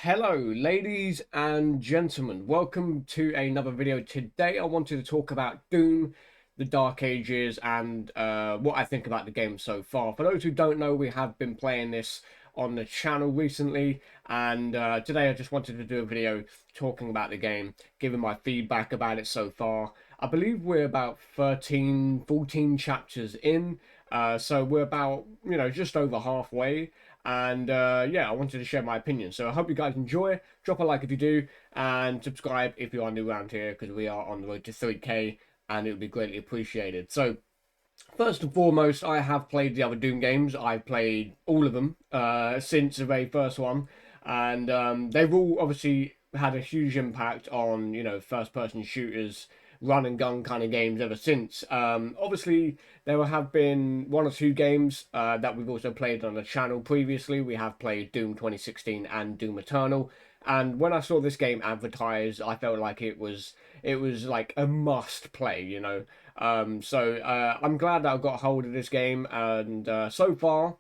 Hello, ladies and gentlemen. Welcome to another video. Today, I wanted to talk about Doom, the Dark Ages, and what I think about the game so far. For those who don't know, we have been playing this on the channel recently, and today I just wanted to do a video talking about the game, giving my feedback about it so far. I believe we're about 13, 14 chapters in, so we're about, just over halfway. And yeah, I wanted to share my opinion. So I hope you guys enjoy. Drop a like if you do, and subscribe if you are new around here, because we are on the road to 3K, and it would be greatly appreciated. So first and foremost, I have played the other Doom games. I've played all of them since the very first one, and they've all obviously had a huge impact on first-person shooters, run and gun kind of games ever since. Obviously, there have been one or two games that we've also played on the channel previously. We have played Doom 2016 and Doom Eternal. And when I saw this game advertised, I felt like it was like a must play, So I'm glad that I got hold of this game, and so far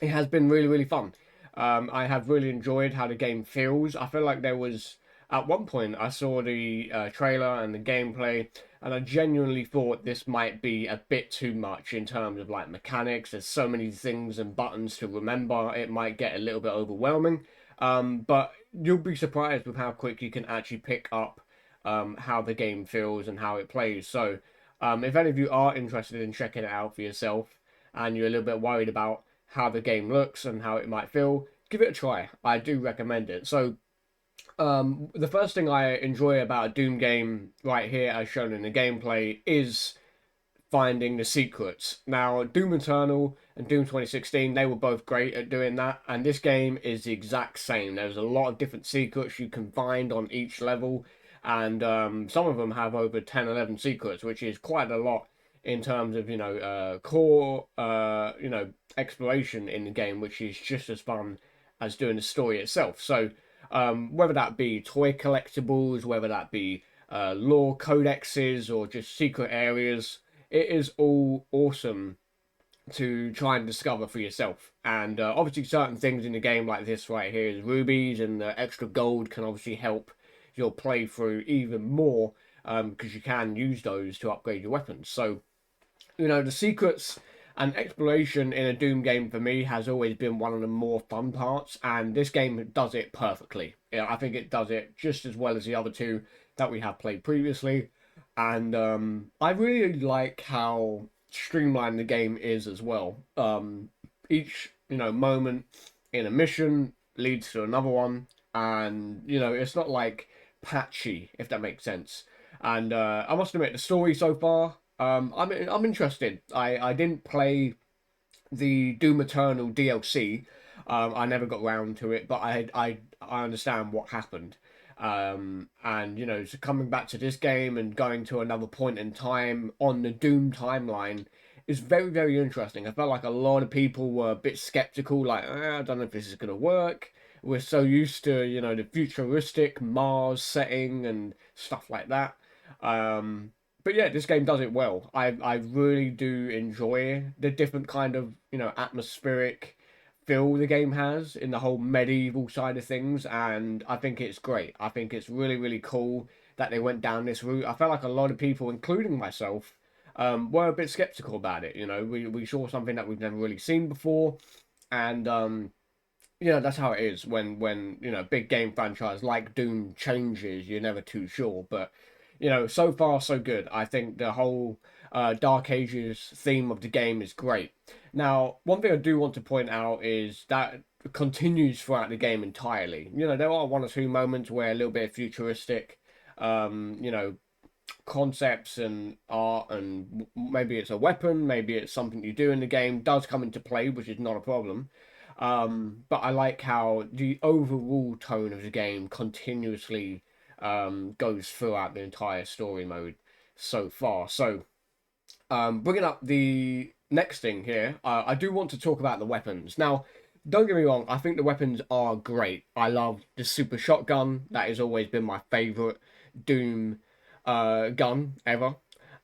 it has been really, really fun. I have really enjoyed how the game feels. I feel like there was at one point I saw the trailer and the gameplay, and I genuinely thought this might be a bit too much in terms of like mechanics. There's so many things and buttons to remember. It might get a little bit overwhelming. But you'll be surprised with how quick you can actually pick up how the game feels and how it plays. So, if any of you are interested in checking it out for yourself, and you're a little bit worried about how the game looks and how it might feel, give it a try. I do recommend it. So, the first thing I enjoy about a Doom game right here, as shown in the gameplay, is finding the secrets. Now, Doom Eternal and Doom 2016, they were both great at doing that, and this game is the exact same. There's a lot of different secrets you can find on each level, and some of them have over 10, 11 secrets, which is quite a lot in terms of, core, exploration in the game, which is just as fun as doing the story itself. So, whether that be toy collectibles, whether that be lore codexes, or just secret areas, it is all awesome to try and discover for yourself. And obviously, certain things in the game like this right here is rubies, and the extra gold can obviously help your playthrough even more, because you can use those to upgrade your weapons. So, the secrets and exploration in a Doom game for me has always been one of the more fun parts, and this game does it perfectly. Yeah, I think it does it just as well as the other two that we have played previously, and I really like how streamlined the game is as well. Each moment in a mission leads to another one, and it's not like patchy, if that makes sense. And I must admit, the story so far, I'm interested. I didn't play the Doom Eternal DLC. I never got round to it, but I understand what happened. And so coming back to this game and going to another point in time on the Doom timeline is very, very interesting. I felt like a lot of people were a bit skeptical, like, I don't know if this is gonna work. We're so used to, the futuristic Mars setting and stuff like that. But yeah, this game does it well. I really do enjoy the different kind of atmospheric feel the game has in the whole medieval side of things, and I think it's great. I think it's really, really cool that they went down this route. I felt like a lot of people, including myself, were a bit skeptical about it. We saw something that we've never really seen before, and that's how it is when big game franchise like Doom changes. You're never too sure, but so far so good. I think the whole Dark Ages theme of the game is great. Now, one thing I do want to point out is that it continues throughout the game entirely. There are one or two moments where a little bit of futuristic, concepts and art, and maybe it's a weapon, maybe it's something you do in the game, does come into play, which is not a problem. But I like how the overall tone of the game continuously goes throughout the entire story mode so far. So, bringing up the next thing here, I do want to talk about the weapons. Now, don't get me wrong, I think the weapons are great. I love the super shotgun. That has always been my favorite Doom gun ever.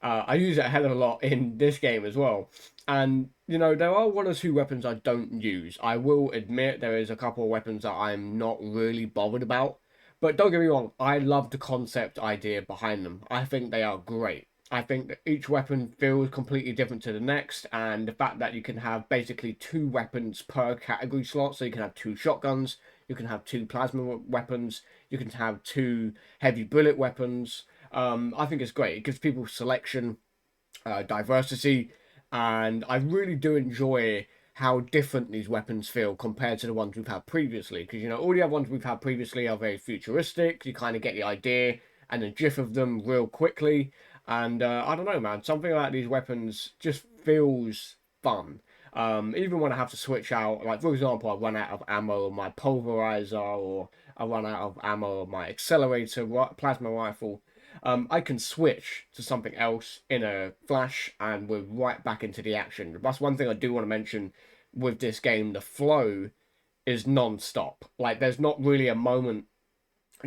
I use it a hell of a lot in this game as well. And, you know, there are one or two weapons I don't use. I will admit there is a couple of weapons that I'm not really bothered about. But don't get me wrong, I love the concept idea behind them. I think they are great. I think that each weapon feels completely different to the next, and the fact that you can have basically two weapons per category slot, so you can have two shotguns, you can have two plasma weapons, you can have two heavy bullet weapons. I think it's great. It gives people selection, diversity, and I really do enjoy how different these weapons feel compared to the ones we've had previously. Because, you know, all the other ones we've had previously are very futuristic. You kind of get the idea and the gif of them real quickly. And I don't know, man, something like these weapons just feels fun. Even when I have to switch out, like for example, I run out of ammo on my pulverizer, or I run out of ammo on my accelerator plasma rifle. I can switch to something else in a flash and we're right back into the action. That's one thing I do want to mention with this game. The flow is non-stop. Like, there's not really a moment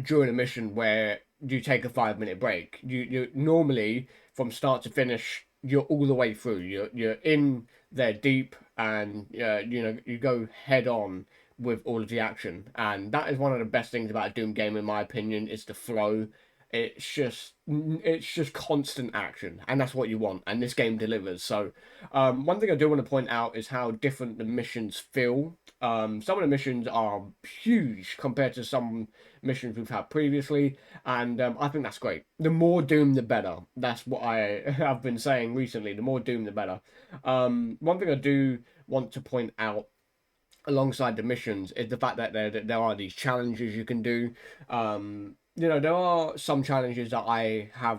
during a mission where you take a 5 minute break. You normally, from start to finish, you're all the way through. You're in there deep, and you know, you go head on with all of the action. And that is one of the best things about a Doom game, in my opinion, is the flow. It's just constant action, and that's what you want, and this game delivers. So one thing I do want to point out is how different the missions feel. Some of the missions are huge compared to some missions we've had previously, and I think that's great. The more Doom, the better. That's what I have been saying recently. The more Doom, the better. One thing I do want to point out alongside the missions is the fact that there are these challenges you can do. You know, there are some challenges that I have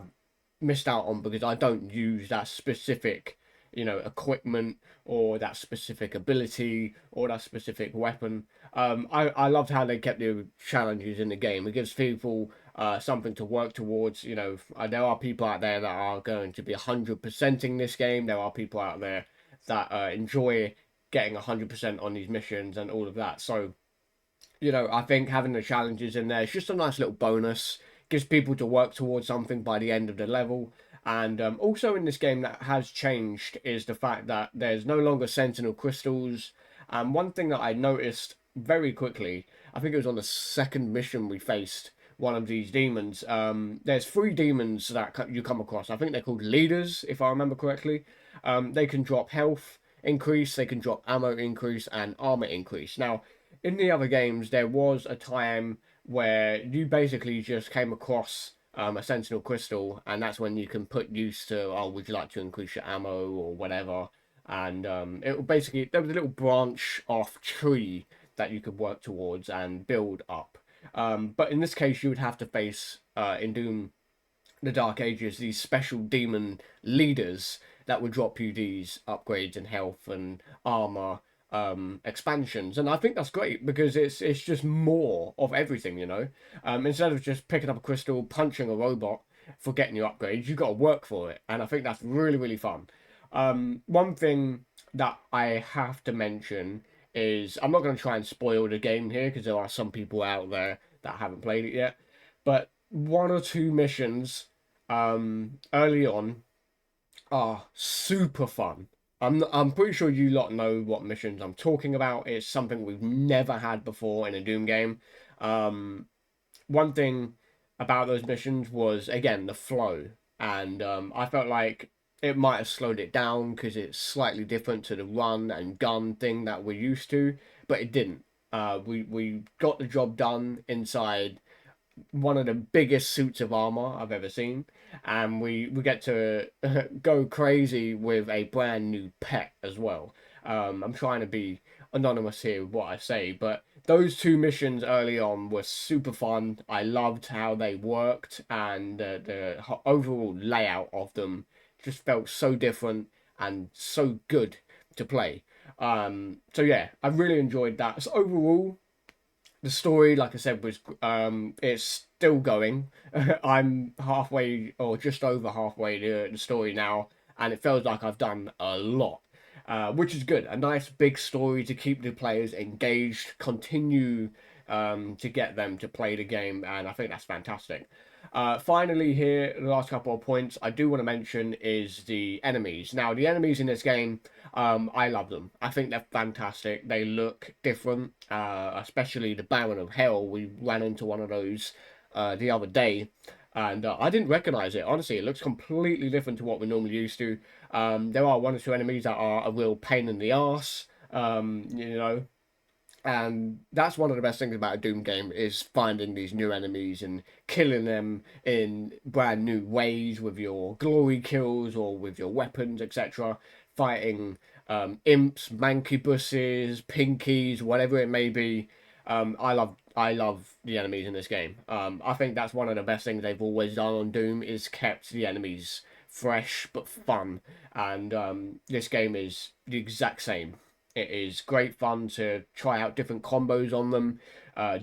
missed out on because I don't use that specific, you know, equipment, or that specific ability, or that specific weapon. I loved how they kept the challenges in the game. It gives people something to work towards. You know, there are people out there that are going to be 100%ing this game. There are people out there that enjoy getting 100% on these missions and all of that. So, you know, I think having the challenges in there is just a nice little bonus. Gives people to work towards something by the end of the level. And also in this game that has changed is the fact that there's no longer Sentinel Crystals. And one thing that I noticed very quickly, I think it was on the second mission we faced one of these demons. There's three demons that you come across. I think they're called leaders, if I remember correctly. They can drop health increase, they can drop ammo increase, and armor increase. Now, in the other games, there was a time where you basically just came across a Sentinel Crystal, and that's when you can put use to, oh, would you like to increase your ammo or whatever? And it basically, there was a little branch off tree that you could work towards and build up. But in this case, you would have to face in Doom the Dark Ages these special demon leaders that would drop you these upgrades in health and armor expansions. And I think that's great because it's just more of everything, you know. Instead of just picking up a crystal, punching a robot for getting your upgrades, you got to work for it, and I think that's really, really fun. One thing that I have to mention is, I'm not going to try and spoil the game here because there are some people out there that haven't played it yet, but one or two missions early on are super fun. I'm pretty sure you lot know what missions I'm talking about. It's something we've never had before in a Doom game. Um, One thing about those missions was, again, the flow, and I felt like it might have slowed it down because it's slightly different to the run and gun thing that we're used to, but it didn't. We got the job done inside one of the biggest suits of armor I've ever seen, and we get to go crazy with a brand new pet as well. I'm trying to be anonymous here with what I say, but those two missions early on were super fun. I loved how they worked, and the overall layout of them just felt so different and so good to play. So yeah, I really enjoyed that. So overall, the story, like I said, was it's still going. I'm halfway or just over halfway to the story now, and it feels like I've done a lot, which is good. A nice big story to keep the players engaged, continue to get them to play the game, and I think that's fantastic. Finally, here, the last couple of points I do want to mention is the enemies. Now, the enemies in this game, I love them. I think they're fantastic. They look different, especially the Baron of Hell. We ran into one of those the other day, and I didn't recognize it. Honestly, it looks completely different to what we're normally used to. There are one or two enemies that are a real pain in the ass, you know, and that's one of the best things about a Doom game is finding these new enemies and killing them in brand new ways with your glory kills or with your weapons, etc. Fighting imps, mankibuses, pinkies, whatever it may be. I love the enemies in this game. I think that's one of the best things they've always done on Doom is kept the enemies fresh but fun, and this game is the exact same. It is great fun to try out different combos on them,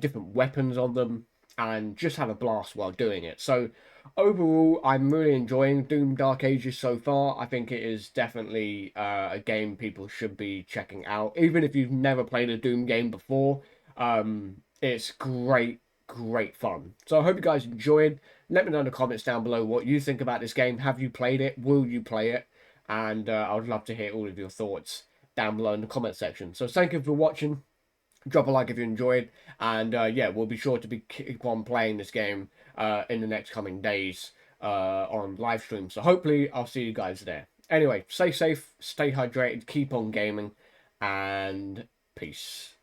different weapons on them, and just have a blast while doing it. So overall, I'm really enjoying Doom Dark Ages so far. I think it is definitely a game people should be checking out. Even if you've never played a Doom game before, it's great, great fun. So I hope you guys enjoyed. Let me know in the comments down below what you think about this game. Have you played it? Will you play it? And I would love to hear all of your thoughts down below in the comment section. So thank you for watching. Drop a like if you enjoyed, and yeah, we'll be sure to keep on playing this game in the next coming days on live stream. So hopefully I'll see you guys there. Anyway, stay safe, stay hydrated, keep on gaming, and peace.